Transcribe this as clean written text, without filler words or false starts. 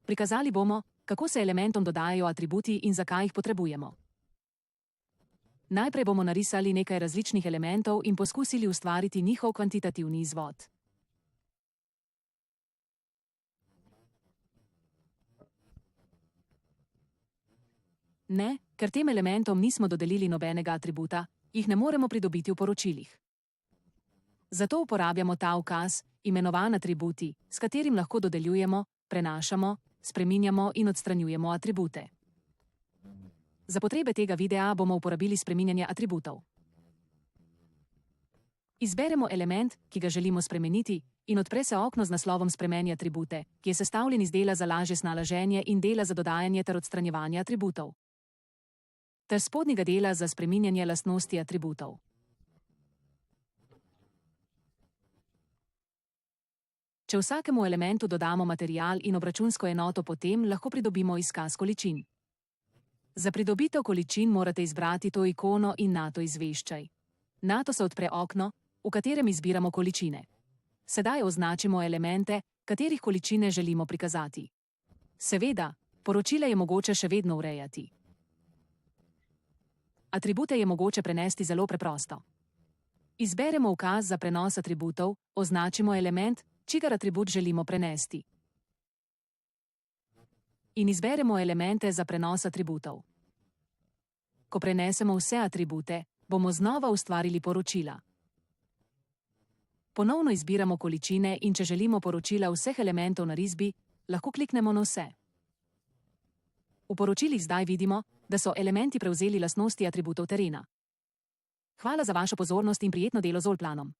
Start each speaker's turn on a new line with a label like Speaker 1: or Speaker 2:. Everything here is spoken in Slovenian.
Speaker 1: Prikazali bomo, kako se elementom dodajajo atributi in zakaj jih potrebujemo. Najprej bomo narisali nekaj različnih elementov in poskusili ustvariti njihov kvantitativni izvod. Ne, ker tem elementom nismo dodelili nobenega atributa, jih ne moremo pridobiti v poročilih. Zato uporabljamo ta ukaz, imenovan atributi, s katerim lahko dodeljujemo, prenašamo, spreminjamo in odstranjujemo atribute. Za potrebe tega videa bomo uporabili spreminjanje atributov. Izberemo element, ki ga želimo spremeniti, in odpre se okno z naslovom Spremeni atribute, ki je sestavljen iz dela za lažje snalaženje in dela za dodajanje ter odstranjevanje atributov, ter spodnjega dela za spreminjanje lastnosti atributov. Če vsakemu elementu dodamo material in obračunsko enoto, potem lahko pridobimo izkaz količin. Za pridobitev količin morate izbrati to ikono in nato izveščaj. Nato se odpre okno, v katerem izbiramo količine. Sedaj označimo elemente, katerih količine želimo prikazati. Seveda, poročile je mogoče še vedno urejati. Atribute je mogoče prenesti zelo preprosto. Izberemo ukaz za prenos atributov, označimo element, čigar atribut želimo prenesti. In izberemo elemente za prenos atributov. Ko prenesemo vse atribute, bomo znova ustvarili poročila. Ponovno izbiramo količine in če želimo poročila vseh elementov na risbi, lahko kliknemo na vse. V poročilih zdaj vidimo, da so elementi prevzeli lastnosti atributov terena. Hvala za vašo pozornost in prijetno delo z Allplanom.